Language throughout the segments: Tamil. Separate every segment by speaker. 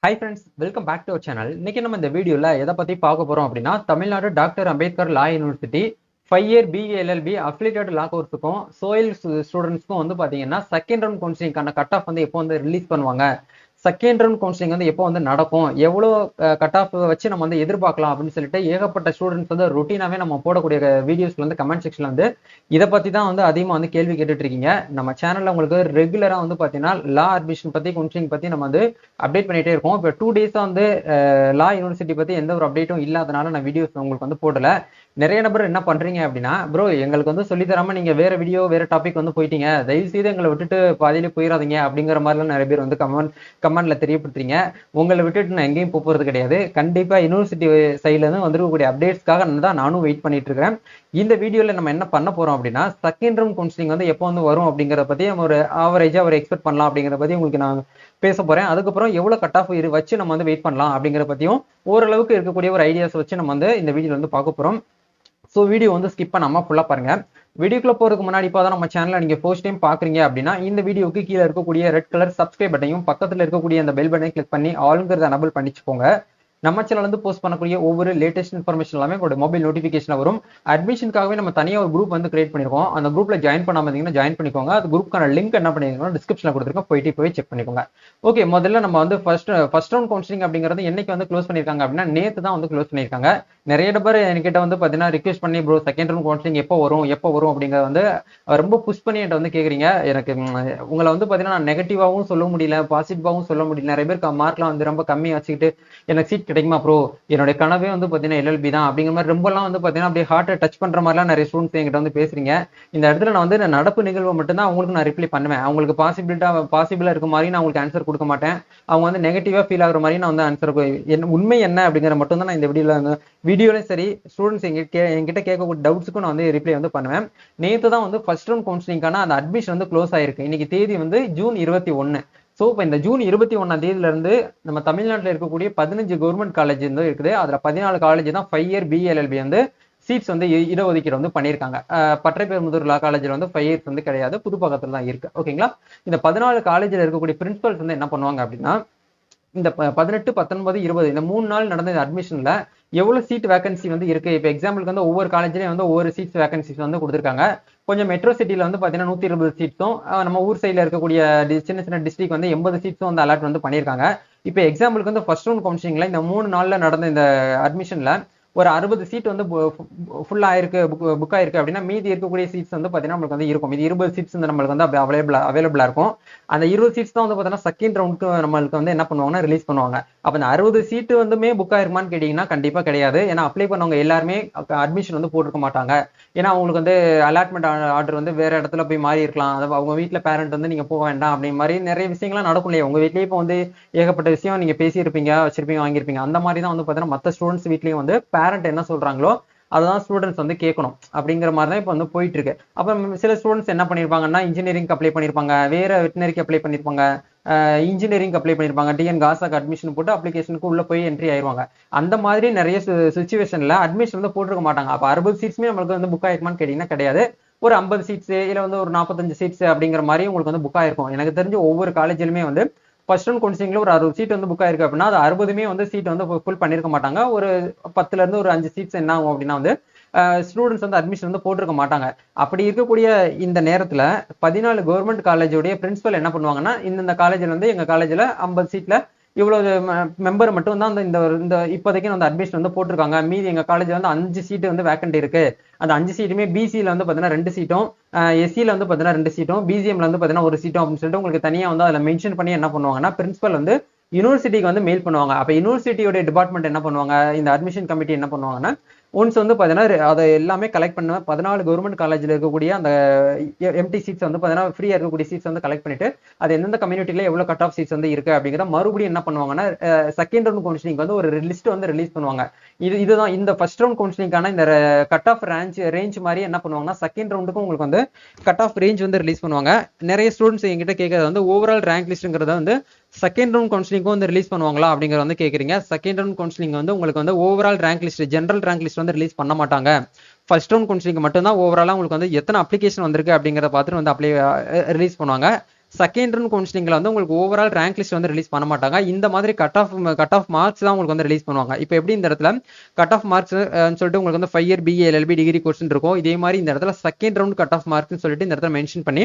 Speaker 1: Hi friends, welcome back to our channel. இன்னைக்கு நம்ம இந்த வீடியோல எதை பத்தி பார்க்க போறோம் அப்படின்னா தமிழ்நாடு டாக்டர் அம்பேத்கர் லா யூனிவர்சிட்டி 5 year BLLB affiliated லா கோர்ஸுக்கும் சோயில் ஸ்டூடெண்ட்ஸ்க்கும் வந்து பாத்தீங்கன்னா செகண்ட் ரவுண்ட் கவுன்சிலிங்கான கட் ஆஃப் வந்து எப்போ வந்து ரிலீஸ் பண்ணுவாங்க, செகண்ட் ரவுண்ட் கவுன்சிலிங் வந்து எப்போ வந்து நடக்கும், எவ்வளோ கட் ஆஃப் வச்சு நம்ம வந்து எதிர்பார்க்கலாம் அப்படின்னு சொல்லிட்டு ஏகப்பட்ட ஸ்டூடெண்ட்ஸ் வந்து ரொட்டீனாவே நம்ம போடக்கூடிய வீடியோஸ்ல வந்து கமெண்ட் செக்ஷன்ல வந்து இதை பத்தி தான் வந்து அதிகமாக வந்து கேள்வி கேட்டுட்டு இருக்கீங்க. நம்ம சேனல்ல உங்களுக்கு ரெகுலரா வந்து பாத்தீங்கன்னா லா அட்மிஷன் பத்தி கவுன்சிலிங் பத்தி நம்ம வந்து அப்டேட் பண்ணிட்டே இருக்கோம். இப்போ 2 days வந்து லா யூனிவர்சிட்டி பத்தி எந்த ஒரு அப்டேட்டும் இல்லாதனால நான் வீடியோஸ் உங்களுக்கு வந்து போடல. நிறைய நபர் என்ன பண்றீங்க அப்படின்னா, ப்ரோ எங்களுக்கு வந்து சொல்லி தராம நீங்க வேற வீடியோ வேற டாபிக் வந்து போயிட்டீங்க, தயவு செய்து எங்களை விட்டுட்டு பாதியில போயிடாதீங்க அப்படிங்கிற மாதிரிலாம் நிறைய பேர் வந்து கமெண்ட்ல தெரியப்படுத்துறீங்க. உங்களை விட்டுட்டு நான் எங்கேயும் போறது கிடையாது. கண்டிப்பா யூனிவர்சிட்டி சைட்ல இருந்து வந்துருக்கக்கூடிய அப்டேட்ஸ்க்காக தான் நானும் வெயிட் பண்ணிட்டு இருக்கேன். இந்த வீடியோல நம்ம என்ன பண்ண போறோம் அப்படின்னா, செகண்ட் ரவுண்ட் கவுன்சிலிங் வந்து எப்போ வந்து வரும் அப்படிங்கறத பத்தி நம்ம ஒரு ஆவரேஜா ஒரு எக்ஸ்பெக்ட் பண்ணலாம் அப்படிங்கறத பத்தி உங்களுக்கு நான் பேச போறேன். அதுக்கப்புறம் எவ்வளவு கட் ஆஃப் வச்சு நம்ம வந்து வெயிட் பண்ணலாம் அப்படிங்கறத பத்தியும் ஓரளவுக்கு இருக்கக்கூடிய ஒரு ஐடியாஸ் வச்சு நம்ம வந்து இந்த வீடியோல வந்து பார்க்க போறோம். ஸோ வீடியோ வந்து ஸ்கிப் பண்ணாம ஃபுல்லா பாருங்க. வீடியோக்குள்ள போறதுக்கு முன்னாடி இப்போ தான் நம்ம சேனலை நீங்க ஃபர்ஸ்ட் டைம் பாக்குறீங்க அப்படின்னா இந்த வீடியோக்கு கீழே இருக்கக்கூடிய ரெட் கலர் சப்ஸ்கிரைப் பட்டனையும் பக்கத்துல இருக்கக்கூடிய அந்த பெல் பட்டனை கிளிக் பண்ணி ஆளுங்கிறத எனபிள் பண்ணிச்சுக்கோங்க. நம்ம சேனல் வந்து போஸ்ட் பண்ணக்கூடிய ஒவ்வொரு லேட்டஸ்ட் இன்ஃபர்மேஷன் எல்லாமே உங்களோட மொபைல் நோட்டிஃபிகேஷன் வரும். அட்மிஷனுக்காகவே நம்ம தனியாக ஒரு குரூப் வந்து கிரியேட் பண்ணிருக்கோம். அந்த குரூப்ல ஜாயின் பண்ணாம இருந்தீங்கன்னா ஜாயின் பண்ணிக்கோங்க. அது குரூப்க்கான லிங்க் என்ன பண்ணிருக்கோம் டிஸ்கிரிப்ஷன்ல கொடுத்துருக்கோம், போய் செக் பண்ணிக்கோங்க. ஓகே, முதல்ல நம்ம வந்து ஃபர்ஸ்ட் ரவுண்ட் கவுன்சிலிங் அப்படிங்கிறது என்னைக்கு வந்து க்ளோஸ் பண்ணிருக்காங்க அப்படின்னா நேத்து தான் வந்து க்ளோஸ் பண்ணிருக்காங்க. நிறைய பேர் என்கிட்ட வந்து பாத்தீங்கன்னா ரிக்வெஸ்ட் பண்ணி ப்ரோ செகண்ட் ரவுண்ட் கவுன்சிலிங் எப்போ வரும் அப்படிங்கறத வந்து ரொம்ப புஷ் பண்ணி என்கிட்ட வந்து கேக்குறீங்க. எனக்கு உங்களை வந்து பாத்தீங்கன்னா நெகட்டிவாவும் சொல்ல முடியல, பாசிட்டிவாவும் சொல்ல முடியல. நிறைய பேர் மார்க்லாம் வந்து ரொம்ப கம்மி வச்சுக்கிட்டு எனக்கு சீட் கிடைக்குமா ப்ரோ, என்னுடைய கனவே வந்து பாத்தீங்கன்னா எல்எல்பி தான் அப்படிங்கிற மாதிரி ரொம்பலாம் வந்து பாத்தீங்கன்னா அப்படியே ஹார்ட்டை டச் பண்ற மாதிரிலாம் நிறைய ஸ்டூடெண்ட்ஸ் என்கிட்ட வந்து பேசுறீங்க. இந்த இடத்துல நான் வந்து நடப்பு நிகழ்வு மட்டும்தான் அவங்களுக்கு நான் ரிப்ளை பண்ணுவேன். அவங்களுக்கு பாசிபிளா இருக்க மாதிரி நான் உங்களுக்கு ஆன்சர் கொடுக்க மாட்டேன். அவங்க வந்து நெகட்டிவா ஃபீல் ஆகுற மாதிரி நான் வந்து ஆன்சர் உண்மை என்ன அப்படிங்கிற மட்டும் தான் நான் இந்த வீடியோலையும் சரி ஸ்டூடெண்ட்ஸ் என்கிட்ட கேட்கக்கூடிய டவுட்ஸுக்கும் நான் வந்து ரிப்ளை வந்து பண்ணுவேன். நேற்று தான் வந்து ஃபர்ஸ்ட் ரவுண்ட் கவுன்சிலிங்கான அந்த அட்மிஷன் வந்து க்ளோஸ் ஆயிருக்கு. இன்னைக்கு தேதி வந்து ஜூன் 21. ஸோ இப்போ இந்த ஜூன் 21ஆம் தேதியில இருந்து நம்ம தமிழ்நாட்டில் இருக்கக்கூடிய 15 கவர்மெண்ட் காலேஜ் வந்து இருக்குது. அதுல 14 காலேஜ் தான் 5 year BLLB வந்து சீட்ஸ் வந்து இடஒதுக்கீடு வந்து பண்ணியிருக்காங்க. பற்றைப்பெரும்புதூர் லா காலேஜில் வந்து 5 years வந்து கிடையாது, புதுப்பக்கத்துல தான் இருக்கு. ஓகேங்களா, இந்த 14 காலேஜில் இருக்கக்கூடிய பிரின்சிபல்ஸ் வந்து என்ன பண்ணுவாங்க அப்படின்னா, இந்த 18, 19, 20 இந்த 3 நாள் நடந்த அட்மிஷன்ல எவ்வளவு சீட் வேகன்சி வந்து இருக்கு. இப்போ எக்ஸாம்பிளுக்கு வந்து ஒவ்வொரு காலேஜ்லயும் வந்து ஒவ்வொரு சீட்ஸ் வேகன்சிஸ் வந்து கொடுத்துருக்காங்க. கொஞ்சம் மெட்ரோ சிட்டில வந்து பாத்தீங்கன்னா 120 சீட்ஸும், நம்ம ஊர் சைட்ல இருக்கக்கூடிய சின்ன சின்ன டிஸ்ட்ரிக்ட் வந்து 80 சீட்ஸும் வந்து அலாட் வந்து பண்ணியிருக்காங்க. இப்போ எக்ஸாம்பிளுக்கு வந்து ஃபர்ஸ்ட் ரவுண்ட் கவுன்சிலிங்ல இந்த 3 நாள்ல நடந்த இந்த அட்மிஷன்ல ஒரு 60 சீட் வந்து ஃபுல்லா ஆயிருக்கு, புக் ஆயிருக்கு அப்படின்னா மீதி இருக்கக்கூடிய சீட்ஸ் வந்து பாத்தீங்கன்னா நம்மளுக்கு வந்து இருக்கும். இது 20 சீட்ஸ் வந்து நம்மளுக்கு வந்து அவைலபிளா இருக்கும். அந்த 20 சீட்ஸ் தான் வந்து பாத்தீங்கன்னா செகண்ட் ரவுண்டுக்கு நம்மளுக்கு வந்து என்ன பண்ணுவாங்கன்னா ரிலீஸ் பண்ணுவாங்க. அப்ப அந்த 60 சீட்டு வந்துமே புக் ஆயிருமான்னு கேட்டீங்கன்னா கண்டிப்பா கிடையாது. ஏன்னா அப்ளை பண்ணவங்க எல்லாருமே அட்மிஷன் வந்து போட்டிருக்க மாட்டாங்க. ஏன்னா அவங்களுக்கு வந்து அலாட்மெண்ட் ஆர்டர் வந்து வேற இடத்துல போய் மாறி இருக்கலாம். அதாவது அவங்க வீட்டுல பேரண்ட் வந்து நீங்க போக வேண்டாம் அப்படிங்கிற மாதிரி நிறைய விஷயங்கள்லாம் நடக்கும் இல்லையா. உங்க வீட்லயே இப்போ வந்து ஏகப்பட்ட விஷயம் நீங்க பேசியிருப்பீங்க, வச்சிருப்பீங்க, வாங்கியிருப்பீங்க. அந்த மாதிரி தான் வந்து பாத்தீங்கன்னா மற்ற ஸ்டூடெண்ட்ஸ் வீட்லயும் வந்து பேரண்ட் என்ன சொல்றாங்களோ அதான் ஸ்டூடெண்ட்ஸ் வந்து கேட்கணும் அப்படிங்கிற மாதிரி தான் இப்போ வந்து போயிட்டு இருக்கு. அப்ப சில ஸ்டூடெண்ட்ஸ் என்ன பண்ணிருப்பாங்கன்னா இன்ஜினியரிங் அப்ளை பண்ணிருப்பாங்க, வேற வெட்டினரிக்கு அப்ளை பண்ணிருப்பாங்க, இன்ஜினியரிங் அப்ளை பண்ணிருப்பாங்க, டிஎன் காசாக்கு அட்மிஷன் போட்டு அப்ளிகேஷனுக்கு உள்ள போய் என்ட்ரி ஆயிருவாங்க. அந்த மாதிரி நிறைய சுச்சுவேஷன்ல அட்மிஷன் வந்து போட்டிருக்க மாட்டாங்க. அப்ப 60 சீட்ஸுமே நம்மளுக்கு வந்து புக் ஆயிருக்குமான்னு கேட்டீங்கன்னா கிடையாது. ஒரு 50 சீட்ஸ் இல்ல வந்து ஒரு 45 சீட்ஸ் அப்படிங்கிற மாதிரி உங்களுக்கு வந்து புக் ஆயிருக்கும். எனக்கு தெரிஞ்ச ஒவ்வொரு காலேஜிலுமே வந்து ஃபர்ஸ்ட் ரவுண்ட் கவுன்சிலிங்ல ஒரு 60 சீட் வந்து புக் ஆயிருக்கு அப்படின்னா அது 60மே வந்து சீட் வந்து ஃபுல் பண்ணிருக்க மாட்டாங்க. ஒரு 10ல இருந்து ஒரு 5 சீட்ஸ் என்ன ஆகும் அப்படின்னா வந்து ஸ்டூடெண்ட்ஸ் வந்து அட்மிஷன் வந்து போட்டிருக்க மாட்டாங்க. அப்படி இருக்கக்கூடிய இந்த நேரத்துல 14 கவர்மெண்ட் காலேஜோடைய பிரின்சிபல் என்ன பண்ணுவாங்கன்னா, இந்த காலேஜ்ல வந்து எங்க காலேஜ்ல 50 சீட்ல இவ்வளவு மெம்பர் மட்டும் தான் இந்த இப்போதைக்கு வந்து அட்மிஷன் வந்து போட்டிருக்காங்க. மீதி எங்க காலேஜ்ல வந்து 5 சீட்டு வந்து வேக்கண்ட் இருக்கு. அந்த 5 சீட்டுமே பிசில வந்து பாத்தீங்கன்னா 2 சீட்டும், எஸ்சில வந்து பாத்தீங்கன்னா 2 சீட்டும், பிசிஎம்ல வந்து பாத்தீங்கன்னா 1 சீட்டும் அப்படின்னு சொல்லிட்டு உங்களுக்கு தனியா வந்து அதுல மென்ஷன் பண்ணி என்ன பண்ணுவாங்கன்னா பிரின்சிபல் வந்து யூனிவர்சிட்டிக்கு வந்து மெயில் பண்ணுவாங்க. அப்ப யூனிவர்சிட்டியோட டிபார்ட்மெண்ட் என்ன பண்ணுவாங்க, இந்த அட்மிஷன் கமிட்டி என்ன பண்ணுவாங்கன்னா ஒன்ஸ் வந்து பாத்தீங்கன்னா அதை எல்லாமே கலெக்ட் பண்ண 14 கவர்மெண்ட் காலேஜ்ல இருக்கக்கூடிய அந்த எம்டி சீட்ஸ் வந்து பாத்தீங்கன்னா ஃப்ரீயா இருக்கக்கூடிய சீட்ஸ் வந்து கலெக்ட் பண்ணிட்டு அது எந்தெந்த கம்யூனிட்டில எவ்வளவு கட் ஆஃப் சீட்ஸ் வந்து இருக்கு அப்படிங்கிறத மறுபடியும் என்ன பண்ணுவாங்கன்னா செகண்ட் ரவுண்ட் கவுன்சிலிங் வந்து ஒரு லிஸ்ட் வந்து ரிலீஸ் பண்ணுவாங்க. இதுதான் இந்த ஃபர்ஸ்ட் ரவுண்ட் கவுன்சிலிங்கான இந்த கட் ஆஃப் ரேஞ்ச் மாதிரி என்ன பண்ணுவாங்கன்னா செகண்ட் ரவுண்டுக்கும் உங்களுக்கு வந்து கட் ஆஃப் ரேஞ்ச் வந்து ரிலீஸ் பண்ணுவாங்க. நிறைய ஸ்டூடெண்ட்ஸ் என்கிட்ட கேட்கறது வந்து ஓவரால் ரேங்க் லிஸ்ட்ங்கிறத வந்து செகண்ட் ரவுண்ட் கவுன்சிலிங்கும் வந்து ரிலீஸ் பண்ணுவாங்களா அப்படிங்கிற வந்து கேக்குறீங்க. செகண்ட் ரவுண்ட் கவுன்சிலிங் வந்து உங்களுக்கு வந்து overall rank list, general rank list வந்து ரிலீஸ் பண்ண மாட்டாங்க. ஃபர்ஸ்ட் ரவுண்ட் கவுன்சிலிங் மட்டும் தான் ஓவராலா உங்களுக்கு வந்து எத்தனை அப்ளிகேஷன் வந்திருக்கு அப்படிங்கறத பார்த்துட்டு வந்து ரிலீஸ் பண்ணுவாங்க. செகண்ட் ரவுண்ட் கவுன்சிலிங்ல வந்து உங்களுக்கு ஓவரால் ரேங்க் லிஸ்ட் வந்து ரிலீஸ் பண்ண மாட்டாங்க. இந்த மாதிரி கட் ஆஃப் மார்க்ஸ் தான் உங்களுக்கு வந்து ரிலீஸ் பண்ணுவாங்க. இப்போ எப்படி இந்த இடத்துல கட் ஆஃப் மார்க்ஸ் சொல்லிட்டு உங்களுக்கு வந்து 5 year BA LLB degree course இருக்கும். இதே மாதிரி இந்த இடத்துல second round cut off marks சொல்லிட்டு இந்த இடத்துல மென்ஷன் பண்ணி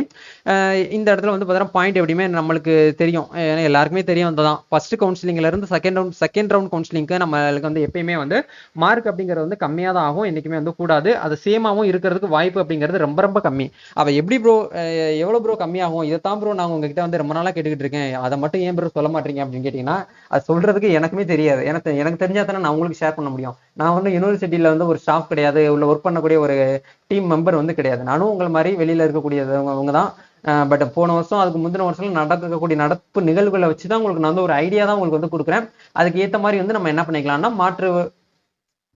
Speaker 1: இந்த இடத்துல வந்து பார்த்தீங்கன்னா பாயிண்ட் எப்படியுமே நம்மளுக்கு தெரியும், ஏன்னா எல்லாருக்குமே தெரியும் அதுதான். ஃபர்ஸ்ட் கவுன்சிலிங்ல இருந்து செகண்ட் ரவுண்ட் கவுன்சிலிங்க்கு நம்மளுக்கு வந்து எப்பயுமே வந்து மார்க் அப்படிங்கிறது வந்து கம்மியாக தான் ஆகும், என்றைக்குமே வந்து கூடாது. அது சேமாவும் இருக்கிறதுக்கு வாய்ப்பு அப்படிங்கிறது ரொம்ப ரொம்ப கம்மி. அவ எப்படி ப்ரோ எவ்வளவு ப்ரோ கம்மியாகும், இதைத்தான் ப்ரோ நான் உங்ககிட்ட வந்து ரொம்ப நாளா கேட்டுக்கிட்டு இருக்கேன், அதை மட்டும் ஏன் ப்ரோ சொல்ல மாட்டீங்க அப்படின்னு கேட்டீங்கன்னா, அது சொல்றதுக்கு எனக்குமே தெரியாது. எனக்கு தெரிஞ்சா தானே நான் உங்களுக்கு ஷேர் பண்ண முடியும். நான் வந்து யூனிவர்சிட்டியில வந்து ஒரு ஸ்டாஃப் கிடையாது, உள்ள ஒர்க் பண்ணக்கூடிய ஒரு டீம் மெம்பர் வந்து கிடையாது. நானும் உங்களை மாதிரி வெளியில இருக்கக்கூடியவங்க தான். பட் போன வருஷம் அதுக்கு முந்தின வருஷம் நடக்கக்கூடிய நடப்பு நிகழ்வுகளை வச்சுதான் உங்களுக்கு நான் வந்து ஒரு ஐடியா தான் உங்களுக்கு வந்து கொடுக்குறேன். அதுக்கு ஏற்ற மாதிரி வந்து நம்ம என்ன பண்ணிக்கலாம்னா மாற்று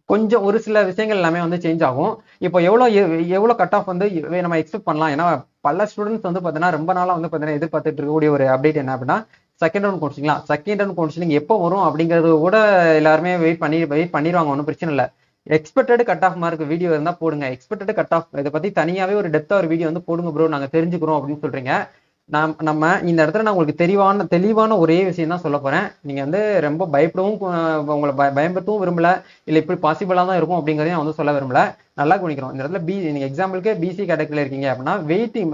Speaker 1: கொஞ்சம் ஒரு சில விஷயங்கள் எல்லாமே வந்து சேஞ்ச் ஆகும். இப்போ எவ்வளவு கட் ஆஃப் வந்து நம்ம எக்ஸ்பெக்ட் பண்ணலாம். ஏன்னா பல ஸ்டூடெண்ட்ஸ் வந்து பார்த்தீங்கன்னா ரொம்ப நாளா வந்து பார்த்தீங்கன்னா எதிர்பார்த்துட்டு இருக்கக்கூடிய ஒரு அப்டேட் என்ன அப்படின்னா செகண்ட் ரவுண்ட் கவுன்சிலிங் எப்போ வரும் அப்படிங்கிறது கூட எல்லாருமே வெயிட் பண்ணிடுவாங்க. ஒன்றும் பிரச்சனை இல்லை. Expected cut off mark video இருந்தா போடுங்க. எக்ஸ்பெக்டட் கட் ஆஃப் இதை பத்தி தனியாவே ஒரு டெப்தா ஒரு வீடியோ வந்து போடுங்க ப்ரோ, நாங்க தெரிஞ்சுக்கிறோம் அப்படின்னு சொல்றீங்க. நம்ம இந்த இடத்துல நான் உங்களுக்கு தெளிவான ஒரே விஷயம் தான் சொல்ல போறேன். நீங்க வந்து ரொம்ப பயப்படவும் உங்களை பயன்படுத்தவும் விரும்பல, இல்ல இப்படி பாசிபிளா தான் இருக்கும் அப்படிங்கறதையும் நான் வந்து சொல்ல விரும்பல. நல்லா கவனிக்கிறோம். இந்த இடத்துல நீங்க எக்ஸாம்பிளுக்கு பிசி கேட்டகரியில இருக்கீங்க அப்படின்னா வெயிட்டிங்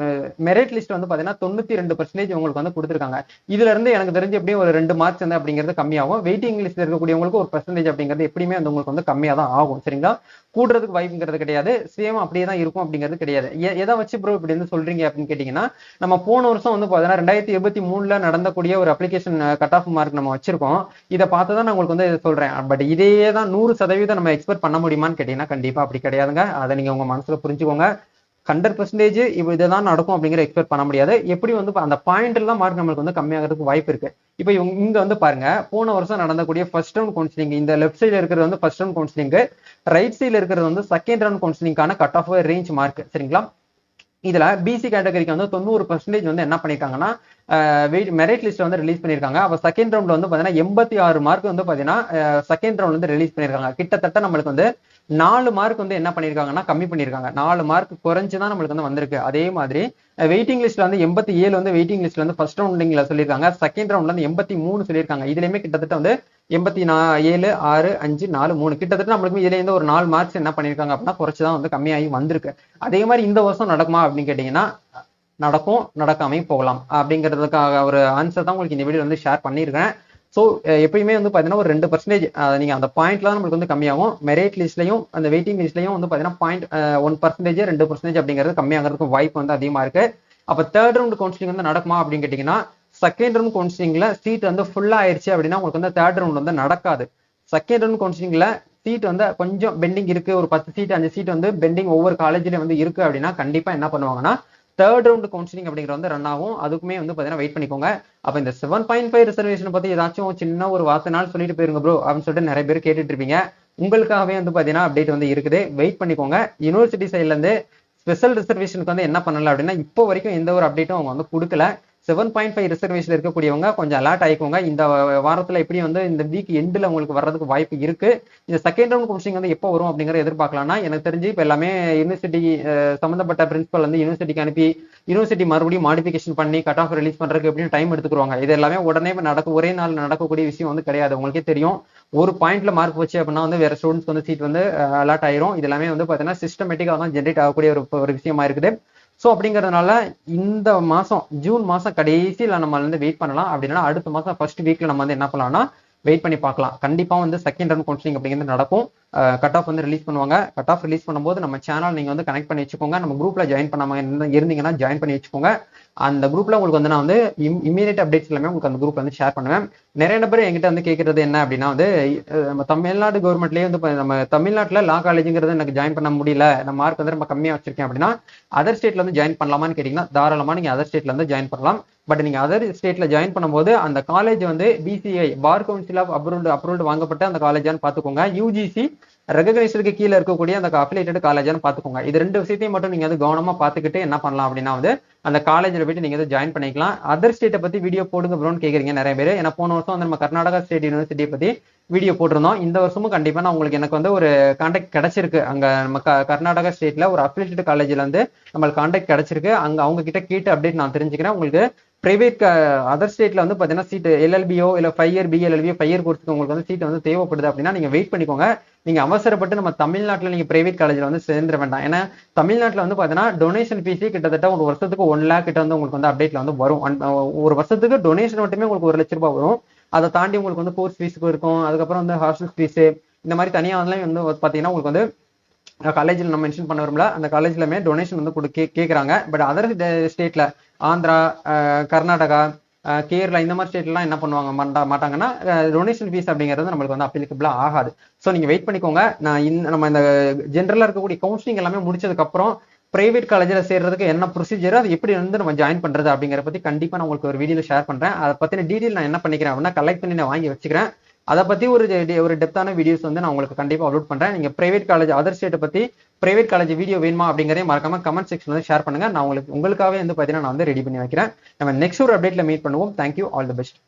Speaker 1: மெரிட் லிஸ்ட் வந்து பாத்தீங்கன்னா 92% உங்களுக்கு வந்து கொடுத்துருக்காங்க. இதுல இருந்து எனக்கு தெரிஞ்சு எப்படியும் ஒரு 2 மார்க்ஸ் வந்து அப்படிங்கிறது கம்மியாகும். வெயிட்டிங் லிஸ்ட்ல இருக்கக்கூடியவங்களுக்கு ஒரு பெர்சன்டேஜ் அப்படிங்கிறது எப்படியுமே வந்து உங்களுக்கு வந்து கம்மியா தான் ஆகும். சரிங்களா? கூடுறதுக்கு வாய்ப்புங்கிறது கிடையாது, சேம் அப்படியே தான் இருக்கும் அப்படிங்கிறது கிடையாது. எதை வச்சு ப்ரோ இப்படி வந்து சொல்றீங்க அப்படின்னு கேட்டீங்கன்னா, நம்ம போன வருஷம் வந்து பாத்தீங்கன்னா 2023 நடந்தக்கூடிய ஒரு அப்ளிகேஷன் கட் ஆஃப் மார்க் நம்ம வச்சிருக்கோம். இதை பார்த்து தான் நான் உங்களுக்கு வந்து சொல்றேன். பட் இதே தான் 100% நம்ம எக்ஸ்பெக்ட் பண்ண முடியுமான்னு கேட்டீங்கன்னா கண்டிப்பா அப்படி கிடையாதுங்க. அதை நீங்க உங்க மனசுல புரிஞ்சுக்கோங்க. 100% இதுதான் நடக்கும் அப்படிங்கிற எக்ஸ்பெக்ட் பண்ண முடியாது. எப்படி வந்து அந்த பாயிண்ட்ல தான் மார்க் நம்மளுக்கு வந்து கம்மியாகிறதுக்கு வாய்ப்பு இருக்கு. இப்போ இங்க வந்து பாருங்க, போன வருஷம் நடந்தக்கூடிய ஃபர்ஸ்ட் ரவுண்ட் கவுன்சிலிங், இந்த லெஃப்ட் சைடுல இருக்கிறது வந்து ஃபர்ஸ்ட் ரவுண்ட் கவுன்சிலிங், ரைட் சைடுல இருக்கிறது வந்து செகண்ட் ரவுண்ட் கவுன்சிலிங்கான கட் ஆஃப் ரேஞ்ச் மார்க். சரிங்களா? இதுல பிசி கேட்டகரிக்கு வந்து 90% வந்து என்ன பண்ணிருக்காங்கன்னா மெரிட் லிஸ்ட் வந்து ரிலீஸ் பண்ணிருக்காங்க. அப்ப செகண்ட் ரவுண்ட்ல வந்து பாத்தீங்கன்னா 86 மார்க் வந்து பாத்தீங்கன்னா செகண்ட் ரவுண்ட் வந்து ரிலீஸ் பண்ணிருக்காங்க. கிட்டத்தட்ட நம்மளுக்கு வந்து 4 மார்க் வந்து என்ன பண்ணிருக்காங்கன்னா கம்மி பண்ணிருக்காங்க. 4 மார்க் குறைஞ்சுதான் நம்மளுக்கு வந்து வந்திருக்கு. அதே மாதிரி வெயிட்டிங் லிஸ்ட்ல வந்து 87 வந்து வெயிட்டிங் லிஸ்ட்ல வந்து ஃபர்ஸ்ட் ரவுண்ட்ல சொல்லியிருக்காங்க. செகண்ட் ரவுண்ட்ல வந்து 83 சொல்லியிருக்காங்க. இதுலயுமே கிட்டத்தட்ட வந்து 87, 6, 5, 4, 3 கிட்டத்தட்ட நம்மளுக்கு இதுல இருந்து ஒரு 4 மார்க்ஸ் என்ன பண்ணிருக்காங்க அப்படின்னா குறைச்சுதான் வந்து கம்மியாகி வந்திருக்கு. அதே மாதிரி இந்த வருஷம் நடக்குமா அப்படின்னு கேட்டீங்கன்னா நடக்கும், நடக்காமையும் போகலாம். அப்படிங்கிறதுக்காக ஒரு ஆன்சர் தான் உங்களுக்கு இந்த வீடியோ வந்து ஷேர் பண்ணியிருக்கேன். ஸோ எப்பயுமே வந்து பார்த்தீங்கன்னா ஒரு 2% நீங்கள் அந்த பாயிண்ட்லாம் நம்மளுக்கு வந்து கம்மியாகும். மெரிட் லிஸ்ட்லையும் அந்த வெயிட்டிங் லிஸ்ட்லையும் வந்து பார்த்தீங்கன்னா 1%, 2% அப்படிங்கிறது கம்மியாகிறதுக்கு வாய்ப்பு வந்து அதிகமாக இருக்கு. அப்போ தேர்ட் ரவுண்ட் கவுன்சிலிங் வந்து நடக்குமா அப்படின்னு கேட்டிங்கன்னா செகண்ட் ரவுண்ட் கவுன்சிலிங்ல சீட் வந்து ஃபுல்லா ஆயிடுச்சு அப்படின்னா உங்களுக்கு வந்து தேர்ட் ரவுண்ட் வந்து நடக்காது. செகண்ட் ரவுண்ட் கவுன்சிலிங்ல சீட் வந்து கொஞ்சம் பெண்டிங் இருக்கு, ஒரு 10 சீட் 5 சீட் வந்து பெண்டிங் ஒவ்வொரு காலேஜ்லயும் வந்து இருக்கு அப்படின்னா கண்டிப்பா என்ன பண்ணுவாங்கன்னா தேர்ட் ரவுண்ட் கவுன்சிலிங் அப்படிங்கிற வந்து ரன் ஆகும். அதுக்குமே வந்து பாத்தீங்கன்னா வெயிட் பண்ணிக்கோங்க. அப்ப இந்த 7.5 ரிசர்வேஷன் பத்தி ஏதாச்சும் சின்ன ஒரு வார்த்தைனாலும் சொல்லிட்டு போயிருங்க ப்ரோ அப்படின்னு சொல்லிட்டு நிறைய பேர் கேட்டுட்டு இருப்பீங்க. உங்களுக்காகவே வந்து பாத்தீங்கன்னா அப்டேட் வந்து இருக்குது, வெயிட் பண்ணிக்கோங்க. யூனிவர்சிட்டி சைட்ல இருந்து ஸ்பெஷல் ரிசர்வேஷனுக்கு வந்து என்ன பண்ணல அப்படின்னா இப்போ வரைக்கும் எந்த ஒரு அப்டேட்டும் அவங்க வந்து கொடுக்கல. 7.5 ரிசர்வேஷன் இருக்கக்கூடியவங்க கொஞ்சம் அலர்ட் ஆயிக்கோங்க. இந்த வாரத்துல எப்படி வந்து இந்த வீக் எண்டில் உங்களுக்கு வர்றதுக்கு வாய்ப்பு இருக்கு. இந்த செகண்ட் ரவுண்ட் கவுன்சிலிங் வந்து எப்போ வரும் அப்படிங்கறத எதிர்பார்க்கலாம்னா எனக்கு தெரிஞ்சு இப்போ எல்லாமே யூனிவர்சிட்டி சம்பந்தப்பட்ட பிரின்சிபல் வந்து யூனிவர்சிட்டிக்கு அனுப்பி யூனிவர்சிட்டி மறுபடியும் மாடிஃபிகேஷன் பண்ணி கட் ஆஃப் ரிலீஸ் பண்றதுக்கு எப்படியும் டைம் எடுத்துக்குவாங்க. இது எல்லாமே உடனே ஒரே நாள் நடக்கக்கூடிய விஷயம் வந்து கிடையாது. உங்களுக்கே தெரியும், ஒரு பாயிண்ட்ல மார்க் வச்சு அப்படின்னா வந்து வேற ஸ்டூடெண்ட்ஸ் வந்து சீட் வந்து அலாட் ஆயிரும். இது எல்லாமே வந்து பாத்தீங்கன்னா சிஸ்டமேட்டிக்கா தான் ஜென்ரேட் ஆகக்கூடிய ஒரு விஷயமா இருக்குது. ஸோ அப்படிங்கிறதுனால இந்த மாசம் ஜூன் மாசம் கடைசியில் நம்ம வந்து வெயிட் பண்ணலாம். அப்படின்னா அடுத்த மாசம் ஃபர்ஸ்ட் வீக்ல நம்ம வந்து என்ன பண்ணலாம்னா வெயிட் பண்ணி பார்க்கலாம். கண்டிப்பா வந்து செகண்ட் ரவுண்ட் கவுன்சிலிங் அப்படிங்கிறது நடக்கும். கட் ஆஃப் வந்து ரிலீஸ் பண்ணுவாங்க. கட் ஆஃப் ரிலீஸ் பண்ணும்போது நம்ம சேனல் நீங்க வந்து கனெக்ட் பண்ணி வச்சுக்கோங்க. நம்ம குரூப்ல ஜாயின் பண்ணாம இருந்தீங்கன்னா ஜாயின் பண்ணி வச்சுக்கோங்க. அந்த குரூப்ல உங்களுக்கு வந்து நான் வந்து இமீடியட் அப்டேட்ஸ் எல்லாமே உங்களுக்கு அந்த குரூப்ல வந்து ஷேர் பண்ணுவேன். நிறைய நபர் என்கிட்ட வந்து கேட்கறது என்ன அப்படின்னா வந்து நம்ம தமிழ்நாடு கவர்மெண்ட்லயே வந்து நம்ம தமிழ்நாட்டுல லா காலேஜுங்கிறது எனக்கு ஜாயின் பண்ண முடியல, நம்ம மார்க் வந்து ரொம்ப கம்மியா வச்சிருக்கேன் அப்படின்னா அதர் ஸ்டேட்ல வந்து ஜாயின் பண்ணலாமான்னு கேட்டீங்கன்னா தாராளமா நீங்க அதர் ஸ்டேட்ல வந்து ஜாயின் பண்ணலாம். பட் நீங்க அதர் ஸ்டேட்ல ஜாயின் பண்ணும்போது அந்த காலேஜ் வந்து BCI bar council of approved வாங்கப்பட்ட அந்த காலேஜான்னு பாத்துக்கோங்க. யூஜிசி ரெகனைஸ்டுக்கு கீழே இருக்கக்கூடிய அந்த அஃபிலியேட்டட் காலேஜான்னு பாத்துக்கோங்க. இது 2 விஷயத்தையும் மட்டும் நீங்க வந்து கவனமா பாத்துக்கிட்டு என்ன பண்ணலாம் அப்படின்னா வந்து அந்த காலேஜ்ல போயிட்டு நீங்க வந்து ஜாயின் பண்ணிக்கலாம். அதர் ஸ்டேட்டை பத்தி வீடியோ போடுங்க ப்ரோன்னு கேக்குறீங்க நிறைய பேர். ஏன்னா போன வருஷம் வந்து நம்ம கர்நாடகா ஸ்டேட் யூனிவர்சிட்டியை பத்தி வீடியோ போட்டிருந்தோம். இந்த வருஷமும் கண்டிப்பா நான் உங்களுக்கு எனக்கு வந்து ஒரு கான்டாக்ட் கிடைச்சிருக்கு. அங்க நம்ம கர்நாடகா ஸ்டேட்ல ஒரு அஃபிலியேட்டட் காலேஜ்ல வந்து நம்மளுக்கு கான்டாக்ட் கிடைச்சிருக்கு. அங்க அவங்க கிட்ட கேட்டு அப்டேட் நான் தெரிஞ்சுக்கிறேன். உங்களுக்கு பிரைவேட் அதர் ஸ்டேட்ல வந்து பாத்தீங்கன்னா சீட் எல்எல்பியோ இல்ல 5 இயர் பிஎல்எல்பியோ 5 இயர் கோர்ஸ்க்கு உங்களுக்கு வந்து சீட் வந்து தேவைப்படுது அப்படின்னா நீங்க வெயிட் பண்ணிக்கோங்க. நீங்க அவசரப்பட்டு நம்ம தமிழ்நாட்டுல நீங்க பிரைவேட் காலேஜ்ல வந்து சேர்ந்துட வேண்டாம். ஏன்னா தமிழ்நாட்டுல வந்து பாத்தீங்கன்னா டொனேஷன் ஃபீஸே கிட்டத்தட்ட ஒரு வருஷத்துக்கு 1 lakh கிட்ட வந்து உங்களுக்கு வந்து அப்டேட்ல வந்து வரும். ஒரு வருஷத்துக்கு டொனேஷன் மட்டுமே உங்களுக்கு 1 லட்ச ரூபாய் வரும். அதை தாண்டி உங்களுக்கு வந்து கோர்ஸ் ஃபீஸுக்கு இருக்கும், அதுக்கப்புறம் வந்து ஹாஸ்டல் ஃபீஸ், இந்த மாதிரி தனியா வந்து பாத்தீங்கன்னா உங்களுக்கு வந்து காலேஜில் நம்ம மென்ஷன் பண்ண வரும்ல, அந்த காலேஜ்லமே டொனேஷன் வந்து கேட்குறாங்க. பட் அதர் ஸ்டேட்ல ஆந்திரா, கர்நாடகா, கேரளா இந்த மாதிரி ஸ்டேட்லாம் என்ன பண்ணுவாங்க மாட்டாங்கன்னா டொனேஷன் ஃபீஸ் அப்படிங்கிறது நம்மளுக்கு வந்து அப்ளிகபிளா ஆகாது. ஸோ நீங்க வெயிட் பண்ணிக்கோங்க. நம்ம இந்த ஜென்ரலா இருக்கக்கூடிய கவுன்சிலிங் எல்லாமே முடிச்சதுக்கு அப்புறம் பிரைவேட் காலேஜில் சேர்றதுக்கு என்ன ப்ரொசீஜர், அது எப்படி வந்து நம்ம ஜாயின் பண்றது அப்படிங்கிற பத்தி கண்டிப்பா நான் உங்களுக்கு ஒரு வீடியோல ஷேர் பண்றேன். அதை பத்தின டீடைல் நான் என்ன பண்ணிக்கிறேன் அப்படின்னா கலெக்ட் பண்ணி நான் வாங்கி வச்சுக்கிறேன். அதை பத்தி ஒரு டெப்தான வீடியோஸ் வந்து நான் உங்களுக்கு கண்டிப்பா அப்லோட் பண்றேன். நீங்க பிரைவேட் காலேஜ் அதர் ஸ்டேட்டை பத்தி பிரைவேட் காலேஜ் வீடியோ வேணுமா அப்படிங்கறதையும் மறக்காம கமெண்ட் செக்ஷன்ல வந்து ஷேர் பண்ணுங்க. நான் உங்களுக்காகவே வந்து பாத்தீங்கன்னா நான் வந்து ரெடி பண்ணி வைக்கிறேன். நம்ம நெக்ஸ்ட் ஒரு அப்டேட்ல மீட் பண்ணுவோம். Thank you, all the best.